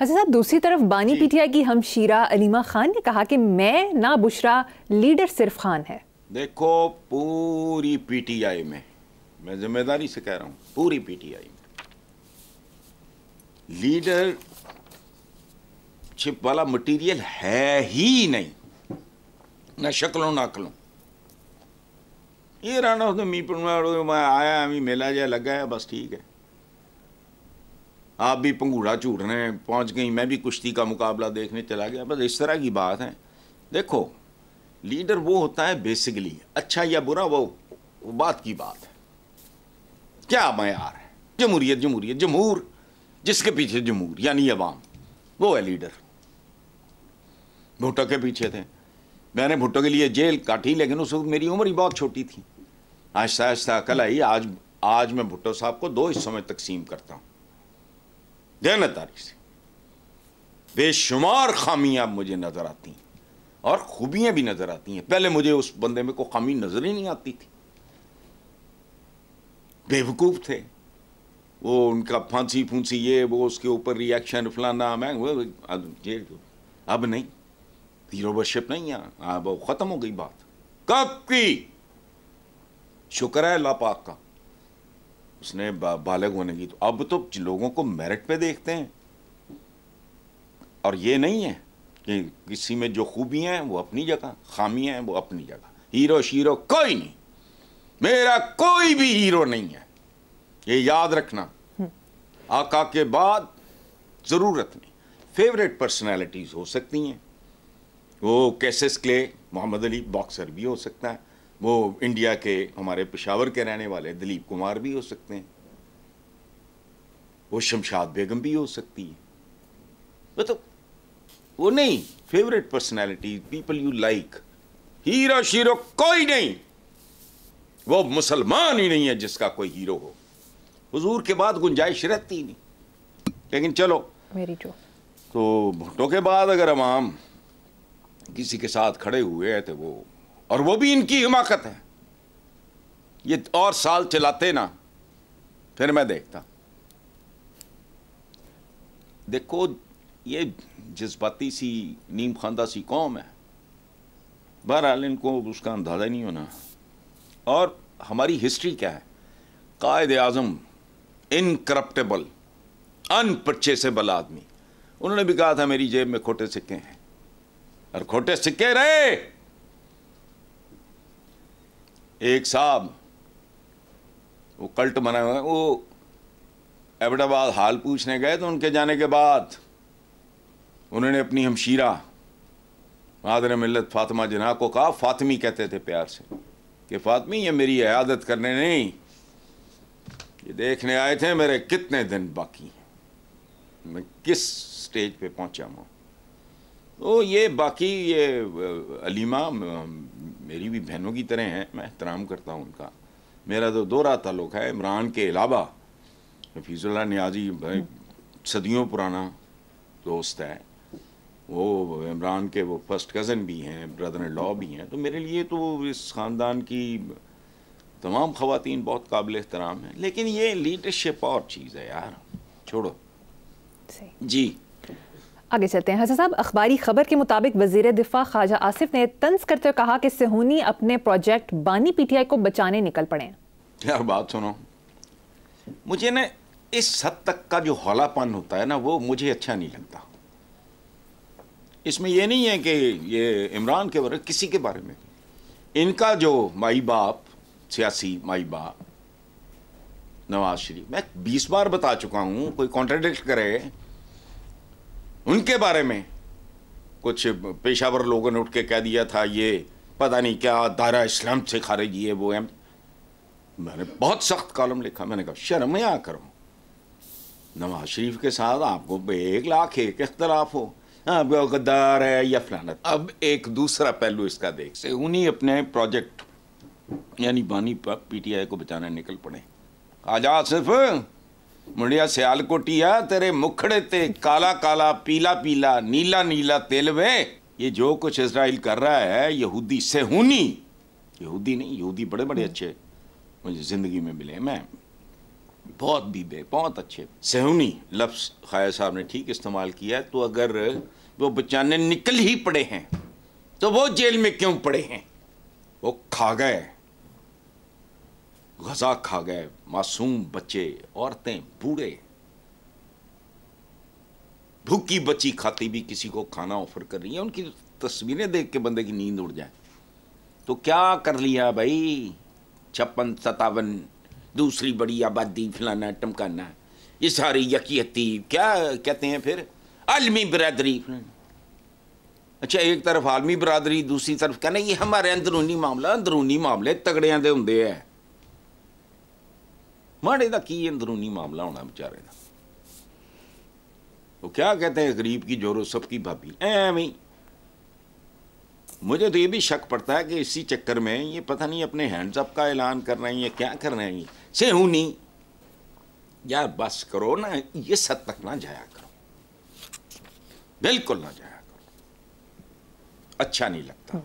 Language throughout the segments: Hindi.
हसन साहब, दूसरी तरफ बानी पीटीआई की हमशीरा अलीमा खान ने कहा कि मैं ना बुशरा, लीडर सिर्फ खान है। देखो, पूरी पीटीआई में, मैं जिम्मेदारी से कह रहा हूं, पूरी पीटीआई में लीडरशिप वाला मटेरियल है ही नहीं, ना शक्लों ना अकलों। ये रहना उसने मैं आया, अभी मेला जहा लगा है, बस ठीक है। आप भी पंगूड़ा झूठने पहुंच गई, मैं भी कुश्ती का मुकाबला देखने चला गया, बस इस तरह की बात है। देखो, लीडर वो होता है बेसिकली, अच्छा या बुरा वो बात की बात है, क्या मयार है। जमहूरियत, जमहूरियत, जमहूर जिसके पीछे जमहूर यानी अवाम, वो है लीडर। भुट्टो के पीछे थे, मैंने भुट्टो के लिए जेल काटी, लेकिन उस वक्त मेरी उम्र ही बहुत छोटी थी। आहिस्ता आहिस्ता अकल आई। आज मैं भुट्टो साहब को 2 हिस्सों में तकसीम करता हूं, देनदारी से। बेशुमार खामियां मुझे नजर आती हैं और खूबियां भी नजर आती हैं। पहले मुझे उस बंदे में कोई खामी नजर ही नहीं आती थी, बेवकूफ थे वो, उनका फांसी फूंसी ये वो, उसके ऊपर रिएक्शन फलाना, मैं अब नहीं, हीरो वर्शिप नहीं है, अब खत्म हो गई बात कब की। शुक्र है अल्लाह पाक का, उसने बालिग होने की। तो अब तो लोगों को मेरिट पे देखते हैं, और ये नहीं है कि किसी में जो खूबियां हैं वो अपनी जगह, खामियां हैं वो अपनी जगह। हीरो शीरो कोई नहीं, मेरा कोई भी हीरो नहीं है, ये याद रखना। आका के बाद जरूरत नहीं। फेवरेट पर्सनैलिटीज हो सकती हैं, वो Cassius Clay, Muhammad Ali boxer भी हो सकता है, वो इंडिया के हमारे पेशावर के रहने वाले दिलीप कुमार भी हो सकते हैं, वो शमशाद बेगम भी हो सकती है। मतलब वो नहीं, favourite personality, people you like. Hero shero कोई नहीं, वो मुसलमान ही नहीं है जिसका कोई हीरो हो। हुजूर के बाद गुंजाइश रहती नहीं, लेकिन चलो मेरी जो तो भुट्टो के बाद अगर अवाम किसी के साथ खड़े हुए हैं तो वो, और वो भी इनकी हिमाकत है। ये और साल चलाते ना, फिर मैं देखता। देखो, ये जज्बाती सी नीम खानदा सी कौम है, बहरहाल इनको उसका अंदाजा नहीं होना। और हमारी हिस्ट्री क्या है, कायद आजम इनकरप्टेबल अनपरचेसेबल आदमी, उन्होंने भी कहा था मेरी जेब में खोटे सिक्के हैं, और खोटे सिक्के रहे। एक साहब वो कल्ट बना हुआ है, वो एबटाबाद हाल पूछने गए, तो उनके जाने के बाद उन्होंने अपनी हमशीरा मादर मिल्लत फातिमा जना को कहा, फातिमी कहते थे प्यार से, कि फातिमी ये मेरी इयादत करने नहीं, ये देखने आए थे मेरे कितने दिन बाकी हैं, मैं किस स्टेज पे पहुंचा हूँ। तो ये बाकी ये अलीमा मेरी भी बहनों की तरह हैं, मैं एहतराम करता हूँ उनका। मेरा तो दोहरा ताल्लुक़ है, इमरान के अलावा हफीजुल्लाह नियाज़ी भाई सदियों पुराना दोस्त है, वो इमरान के वो फर्स्ट कज़न भी हैं, ब्रदर इन लॉ भी हैं। तो मेरे लिए तो इस ख़ानदान की तमाम ख़वातीन बहुत काबिल एहतराम हैं, लेकिन ये लीडरशिप और चीज़ है यार, छोड़ो जी। आगे चलते हैं। हसन साहब, अखबारी खबर के मुताबिक वज़ीर दिफा ख्वाजा आसिफ ने तंज करते हुए कहा कि सेहूनी अपने प्रोजेक्ट बानी पीटीआई को बचाने निकल पड़े हैं। यार बात सुनो, मुझे ना इस हद तक का जो हौलापन होता है ना, वो मुझे अच्छा नहीं लगता। इसमें यह नहीं है कि ये इमरान के बारे, किसी के बारे में, इनका जो माई बाप, सियासी माई बाप नवाज शरीफ, मैं 20 बार बता चुका हूं, कोई कॉन्ट्राडिक्ट करे उनके बारे में। कुछ पेशावर लोगों ने उठ के कह दिया था ये पता नहीं क्या दायरा इस्लाम से खारिज है वो है। मैंने बहुत सख्त कॉलम लिखा, मैंने कहा शर्म या करो, नवाज शरीफ के साथ आपको 1,00,000 इख्तलाफ हो, अब गद्दार है या फलाना। अब एक दूसरा पहलू इसका देख से, उन्हीं अपने प्रोजेक्ट यानी बानी पीटीआई को बचाने निकल पड़े। आजा सिर्फ मुंडिया सियालकोटिया तेरे मुखड़े ते काला काला पीला पीला नीला नीला तेल वे। ये जो कुछ इजराइल कर रहा है, यहूदी सेहूनी, यहूदी नहीं, यहूदी बड़े बड़े अच्छे मुझे जिंदगी में मिले। मैं बहुत बीबे, बहुत अच्छे। सेहूनी लफ्ज़ खाया साहब ने ठीक इस्तेमाल किया है। तो अगर वो बचाने निकल ही पड़े हैं तो वो जेल में क्यों पड़े हैं? वो खा गए, गजा खा गए, मासूम बच्चे, औरतें, बूढ़े, भूखी बच्ची खाती भी किसी को खाना ऑफर कर रही है। उनकी तस्वीरें देख के बंदे की नींद उड़ जाए। तो क्या कर लिया भाई? 56, 57, दूसरी बड़ी आबादी, फलाना टमकाना, ये सारी यकीयती क्या कहते हैं फिर, आलमी बिरादरी। अच्छा, एक तरफ आलमी बिरादरी, दूसरी तरफ कहना ये हमारे अंदरूनी मामला। अंदरूनी मामले तगड़ियां दे हुंदे है, माड़े दा की अंदरूनी मामला होना बेचारे दा। वो क्या कहते हैं, गरीब की जोरो सबकी भाभी। एवं मुझे तो ये भी शक पड़ता है कि इसी चक्कर में ये पता नहीं अपने हैंड्स अप का ऐलान कर रहे हैं, ये क्या कर रहे हैं। सेहूनी यार बस करो ना, ये सद तक ना जाया करो, बिल्कुल ना जाया करो, अच्छा नहीं लगता।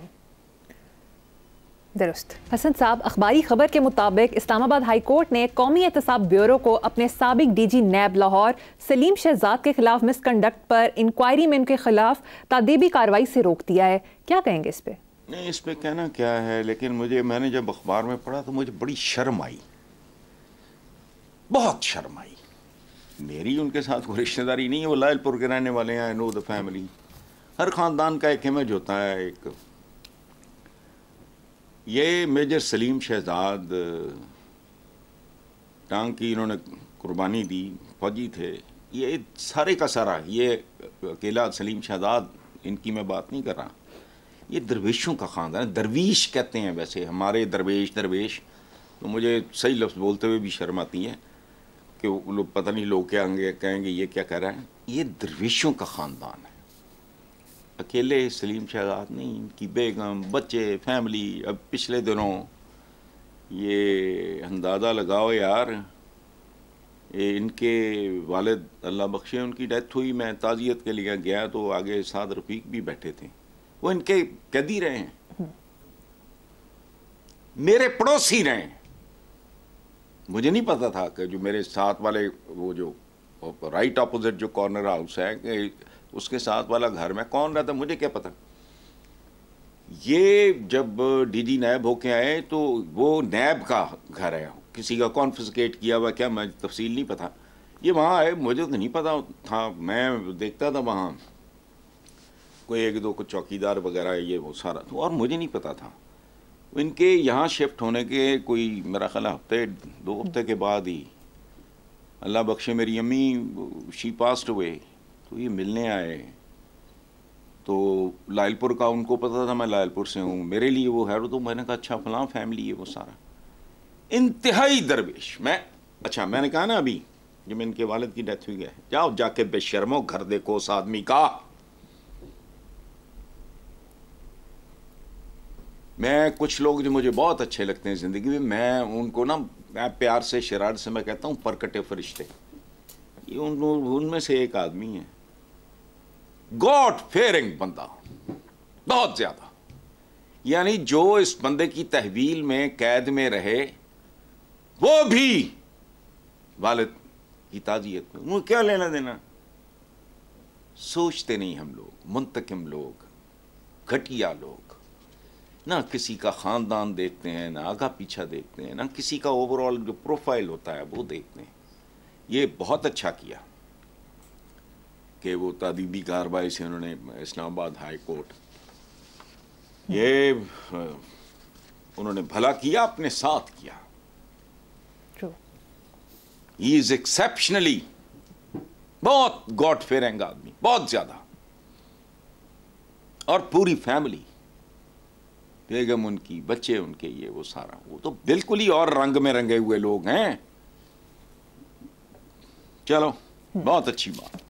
दुरुस्त। हसन साहब, अखबारी खबर के मुताबिक इस्लामाबाद हाई कोर्ट ने कौमी एहतसाब ब्यूरो को अपने साबिक डीजी नैब लाहौर सलीम शहजाद के खिलाफ मिसकंडक्ट पर इंक्वायरी में उनके खिलाफ तादीबी कार्रवाई से रोक दिया है। क्या कहेंगे इस पे? नहीं, इस पे कहना क्या है, लेकिन मैंने जब अखबार में पढ़ा तो मुझे बड़ी शर्म आई, बहुत शर्म आई। मेरी उनके साथ कोई रिश्तेदारी नहीं है, वो लायलपुर के रहने वाले हैं, आई नो द फैमिली। हर ख़ानदान का एक इमेज होता है। एक ये मेजर सलीम शहजाद टांग की इन्होंने कुर्बानी दी, फौजी थे। ये सारे का सारा, ये अकेला सलीम शहजाद, इनकी मैं बात नहीं कर रहा, ये दरवेशों का ख़ानदान है। दरवीश कहते हैं वैसे हमारे दरवेश। तो मुझे सही लफ्ज़ बोलते हुए भी शर्म आती है कि लोग पता नहीं लोग क्या कहेंगे ये क्या कह रहा है। ये दरवेशों का ख़ानदान है, अकेले सलीम शहजाद नहीं, इनकी बेगम, बच्चे, फैमिली। अब पिछले दिनों ये अंदाज़ा लगाओ यार, ये इनके वालिद अल्लाह बख्शे, उनकी डेथ हुई। मैं ताज़ियत के लिए गया तो आगे साद रफ़ीक भी बैठे थे, वो इनके कैदी रहे हैं, मेरे पड़ोसी रहे हैं। मुझे नहीं पता था कि जो मेरे साथ वाले, वो जो राइट ऑपोजिट जो कॉर्नर हाउस है, कि उसके साथ वाला घर में कौन रहता, मुझे क्या पता। ये जब डीजी नैब होके आए तो वो नैब का घर है, किसी का कॉन्फिस्केट किया हुआ क्या, मैं तफसील नहीं पता। ये वहाँ आए, मुझे तो नहीं पता था। मैं देखता था वहाँ कोई एक दो कुछ चौकीदार वगैरह, ये वो सारा तो, और मुझे नहीं पता था। इनके यहाँ शिफ्ट होने के कोई मेरा ख्याल हफ्ते 2 हफ्ते के बाद ही अल्लाह बख्शे मेरी अम्मी शी पास्ट हुए, तो ये मिलने आए। तो लायलपुर का उनको पता था मैं लायलपुर से हूँ, मेरे लिए वो है। तो मैंने कहा अच्छा फलां फैमिली है वो सारा, इंतहाई दरवेश। मैंने कहा ना अभी जब इनके वालिद की डेथ हुई है, जाओ जाके बेशर्मो घर देखो उस आदमी का। मैं कुछ लोग जो मुझे बहुत अच्छे लगते हैं ज़िंदगी में, मैं उनको ना, मैं प्यार से शरारत से मैं कहता हूँ परकटे फरिश्ते। ये उनमें से एक आदमी है, गॉड फेयरिंग बंदा बहुत ज़्यादा। यानी जो इस बंदे की तहवील में कैद में रहे, वो भी वालिद की ताज़ियत में, उन्हें क्या लेना देना। सोचते नहीं हम लोग, मुंतकिम लोग, घटिया लोग, ना किसी का ख़ानदान देखते हैं, ना आगा पीछा देखते हैं, ना किसी का ओवरऑल जो प्रोफाइल होता है वो देखते हैं। ये बहुत अच्छा किया कि वो तादीबी कार्रवाई से उन्होंने इस्लामाबाद हाई कोर्ट, ये उन्होंने भला किया, अपने साथ किया। ही इज एक्सेप्शनली बहुत गॉड फेयरिंग आदमी, बहुत ज्यादा। और पूरी फैमिली, बेगम उनकी, बच्चे उनके, ये वो सारा, वो तो बिल्कुल ही और रंग में रंगे हुए लोग हैं। चलो, बहुत अच्छी बात।